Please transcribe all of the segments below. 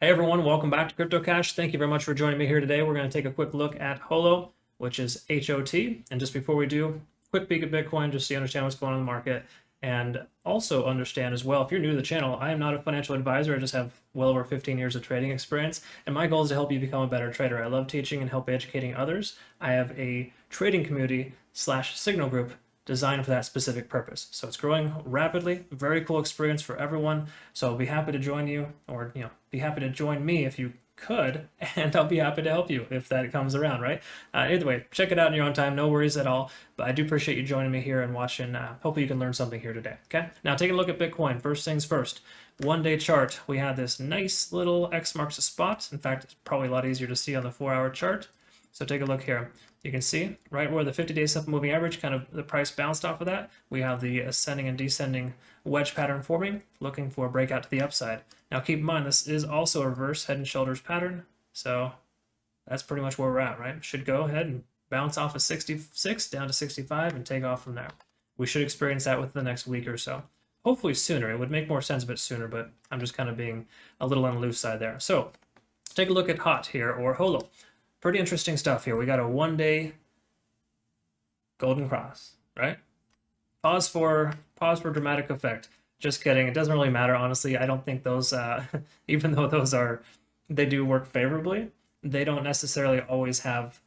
Hey everyone, welcome back to CryptoCache. Thank you very much for joining me here today. We're going to take a quick look at Holo, which is HOT. And just before we do, quick peek at Bitcoin, just so you understand what's going on in the market. And also understand as well, if you're new to the channel, I am not a financial advisor. I just have well over 15 years of trading experience. And my goal is to help you become a better trader. I love teaching and help educating others. I have a trading community slash signal group designed for that specific purpose. So it's growing rapidly, very cool experience for everyone. So I'll be happy to join you, or be happy to join me if you could, and I'll be happy to help you if that comes around, right? Either way, check it out in your own time, no worries at all. But I do appreciate you joining me here and watching. Hopefully you can learn something here today. Okay, now take a look at Bitcoin. First things first. 1 day chart. We had this nice little X marks a spot. In fact, it's probably a lot easier to see on the 4-hour chart. So take a look here. You can see right where the 50-day simple moving average, kind of the price bounced off of that. We have the ascending and descending wedge pattern forming, looking for a breakout to the upside. Now keep in mind, this is also a reverse head and shoulders pattern. So that's pretty much where we're at, right? Should go ahead and bounce off of 66 down to 65 and take off from there. We should experience that within the next week or so. Hopefully sooner. It would make more sense a bit sooner, but I'm just kind of being a little on the loose side there. So take a look at HOT here, or Holo. Pretty interesting stuff here. We got a 1 day golden cross, right? Pause for dramatic effect. Just kidding. It doesn't really matter, honestly. I don't think those, even though they do work favorably, they don't necessarily always have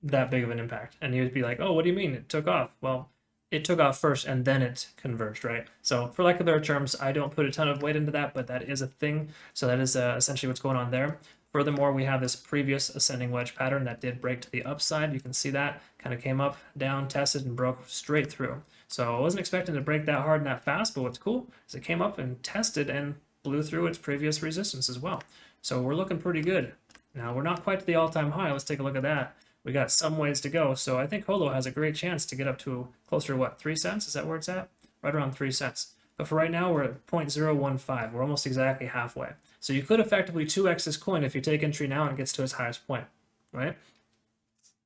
that big of an impact. And you'd be like, oh, what do you mean it took off? Well, it took off first and then it converged, right? So for lack of better terms, I don't put a ton of weight into that, but that is a thing. So that is essentially what's going on there. Furthermore, we have this previous ascending wedge pattern that did break to the upside. You can see that kind of came up, down, tested, and broke straight through. So I wasn't expecting to break that hard and that fast, but what's cool is it came up and tested and blew through its previous resistance as well. So we're looking pretty good. Now, we're not quite to the all-time high. Let's take a look at that. We got some ways to go. So I think Holo has a great chance to get up to closer to what, 3 cents? Is that where it's at? Right around 3 cents. But for right now, we're at 0.015. We're almost exactly halfway. So you could effectively 2x this coin if you take entry now and it gets to its highest point, right?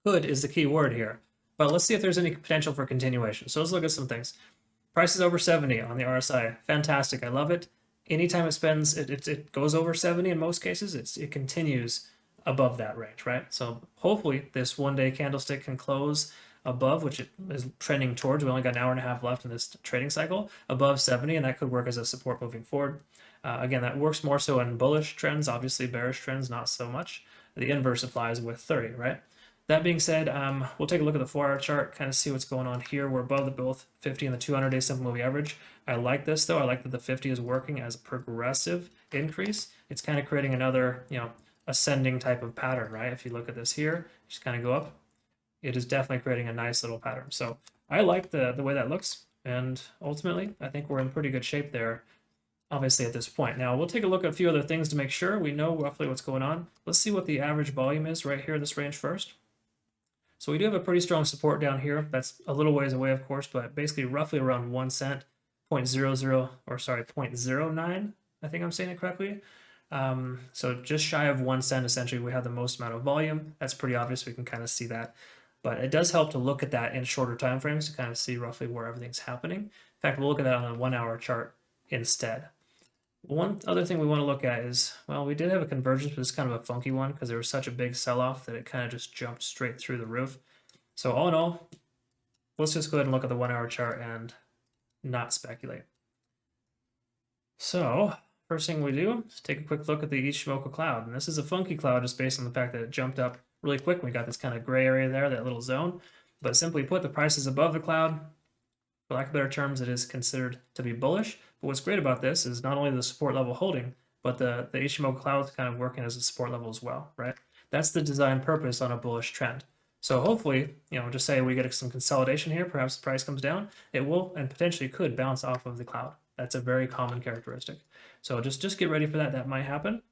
Could is the key word here. But let's see if there's any potential for continuation. So let's look at some things. Price is over 70 on the RSI. Fantastic. I love it. Anytime it goes over 70 in most cases, it continues above that range, right? So hopefully this 1 day candlestick can close above, which it is trending towards. We only got an hour and a half left in this trading cycle, above 70, and that could work as a support moving forward. Again, that works more so in bullish trends. Obviously, bearish trends, not so much. The inverse applies with 30, right? That being said, we'll take a look at the 4-hour chart, kind of see what's going on here. We're above the both 50 and the 200-day simple moving average. I like this, though. I like that the 50 is working as a progressive increase. It's kind of creating another, ascending type of pattern, right? If you look at this here, just kind of go up. It is definitely creating a nice little pattern. So I like the way that looks. And ultimately, I think we're in pretty good shape there, obviously, at this point. Now, we'll take a look at a few other things to make sure we know roughly what's going on. Let's see what the average volume is right here in this range first. So we do have a pretty strong support down here. That's a little ways away, of course, but basically roughly around 1 cent, 0.09. I think I'm saying it correctly. So just shy of 1 cent, essentially, we have the most amount of volume. That's pretty obvious. We can kind of see that. But it does help to look at that in shorter time frames to kind of see roughly where everything's happening. In fact, we'll look at that on a 1-hour chart instead. One other thing we want to look at is, well, we did have a convergence, but it's kind of a funky one because there was such a big sell-off that it kind of just jumped straight through the roof. So all in all, let's just go ahead and look at the 1-hour chart and not speculate. So first thing we do is take a quick look at the Ichimoku cloud. And this is a funky cloud just based on the fact that it jumped up really quick. We got this kind of gray area there, that little zone. But simply put, the price is above the cloud. For lack of better terms, it is considered to be bullish. But what's great about this is not only the support level holding, but the Ichimoku cloud is kind of working as a support level as well, right? That's the design purpose on a bullish trend. So hopefully, just say we get some consolidation here, perhaps the price comes down, it will and potentially could bounce off of the cloud. That's a very common characteristic. So just get ready for that. That might happen.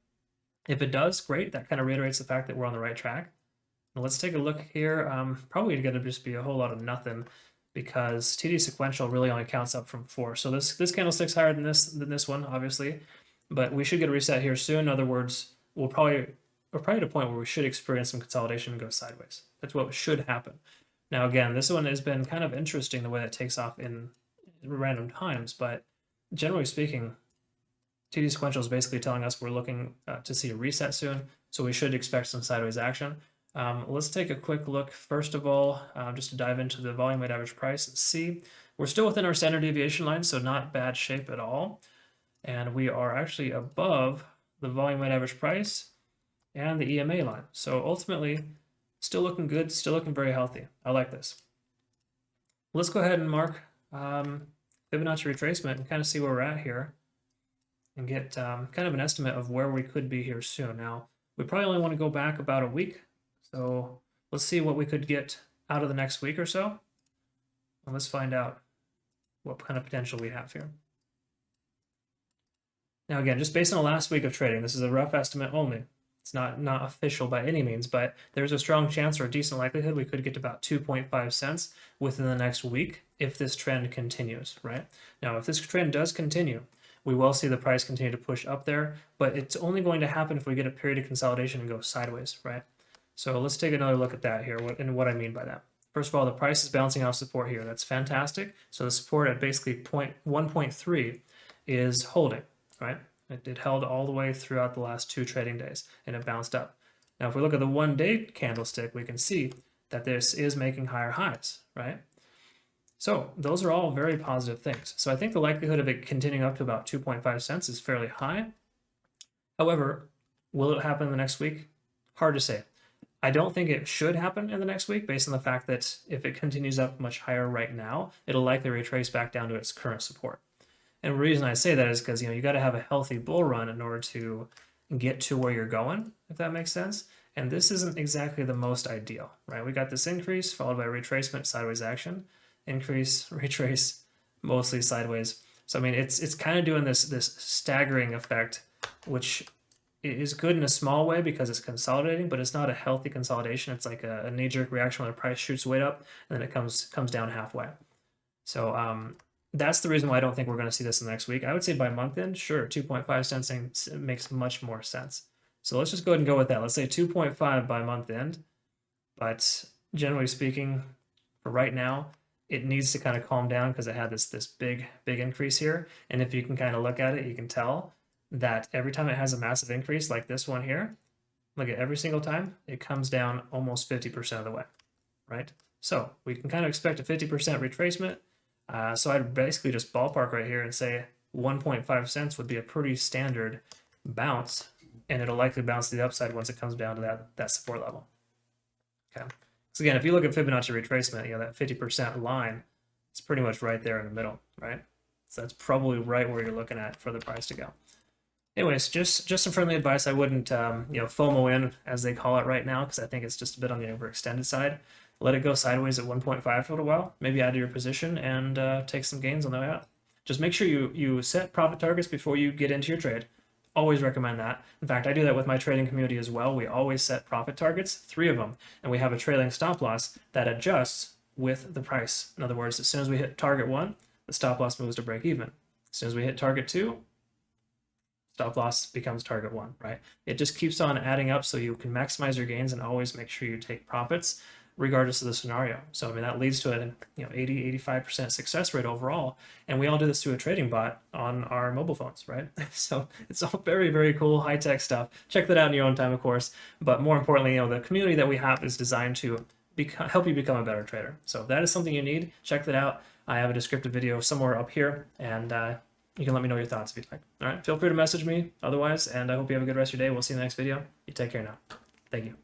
If it does, great. That kind of reiterates the fact that we're on the right track. Now let's take a look here. Probably going to just be a whole lot of nothing because TD sequential really only counts up from 4. So this candlestick's higher than this one, obviously, but we should get a reset here soon. In other words, we're probably at a point where we should experience some consolidation and go sideways. That's what should happen. Now, again, this one has been kind of interesting the way that takes off in random times, but generally speaking, TD sequential is basically telling us we're looking to see a reset soon, so we should expect some sideways action. Let's take a quick look, first of all, just to dive into the volume weighted average price and see. We're still within our standard deviation line, so not bad shape at all. And we are actually above the volume weighted average price and the EMA line. So ultimately, still looking good, still looking very healthy. I like this. Let's go ahead and mark Fibonacci retracement and kind of see where we're at here and get kind of an estimate of where we could be here soon. Now, we probably only want to go back about a week. So let's see what we could get out of the next week or so. And let's find out what kind of potential we have here. Now, again, just based on the last week of trading, this is a rough estimate only. It's not official by any means, but there's a strong chance or a decent likelihood we could get to about 2.5 cents within the next week if this trend continues, right? Now, if this trend does continue, we will see the price continue to push up there, but it's only going to happen if we get a period of consolidation and go sideways, right? So let's take another look at that here and what I mean by that. First of all, the price is bouncing off support here. That's fantastic. So the support at basically 1.3 is holding, right? It held all the way throughout the last 2 trading days and it bounced up. Now, if we look at the 1-day candlestick, we can see that this is making higher highs, right? So those are all very positive things. So I think the likelihood of it continuing up to about 2.5 cents is fairly high. However, will it happen in the next week? Hard to say. I don't think it should happen in the next week based on the fact that if it continues up much higher right now, it'll likely retrace back down to its current support. And the reason I say that is because, you got to have a healthy bull run in order to get to where you're going, if that makes sense. And this isn't exactly the most ideal, right? We got this increase followed by retracement, sideways action, increase, retrace, mostly sideways. So, I mean, it's kind of doing this staggering effect, which is good in a small way because it's consolidating, but it's not a healthy consolidation. It's like a knee-jerk reaction when the price shoots way up and then it comes down halfway. So that's the reason why I don't think we're going to see this in the next week. I would say by month end, sure, 2.5 cents makes much more sense. So let's just go ahead and go with that. Let's say 2.5 by month end, but generally speaking, for right now, it needs to kind of calm down because it had this big increase here. And if you can kind of look at it, you can tell that every time it has a massive increase like this one here, look at every single time, it comes down almost 50% of the way, right? So we can kind of expect a 50% retracement. So I'd basically just ballpark right here and say 1.5 cents would be a pretty standard bounce, and it'll likely bounce to the upside once it comes down to that support level. Okay. So again, if you look at Fibonacci retracement, that 50% line is pretty much right there in the middle, right? So that's probably right where you're looking at for the price to go. Anyways, just some friendly advice. I wouldn't, FOMO in, as they call it right now, because I think it's just a bit on the overextended side. Let it go sideways at 1.5 for a little while, maybe add to your position and take some gains on the way out. Just make sure you set profit targets before you get into your trade. Always recommend that. In fact, I do that with my trading community as well. We always set profit targets, 3 of them, and we have a trailing stop loss that adjusts with the price. In other words, as soon as we hit target 1, the stop loss moves to break even. As soon as we hit target 2, stop loss becomes target 1, right? It just keeps on adding up so you can maximize your gains and always make sure you take profits regardless of the scenario. So, I mean, that leads to an 80-85% success rate overall. And we all do this through a trading bot on our mobile phones, right? So it's all very, very cool, high-tech stuff. Check that out in your own time, of course. But more importantly, the community that we have is designed to help you become a better trader. So if that is something you need, check that out. I have a descriptive video somewhere up here, and you can let me know your thoughts if you'd like. All right, feel free to message me otherwise, and I hope you have a good rest of your day. We'll see you in the next video. You take care now. Thank you.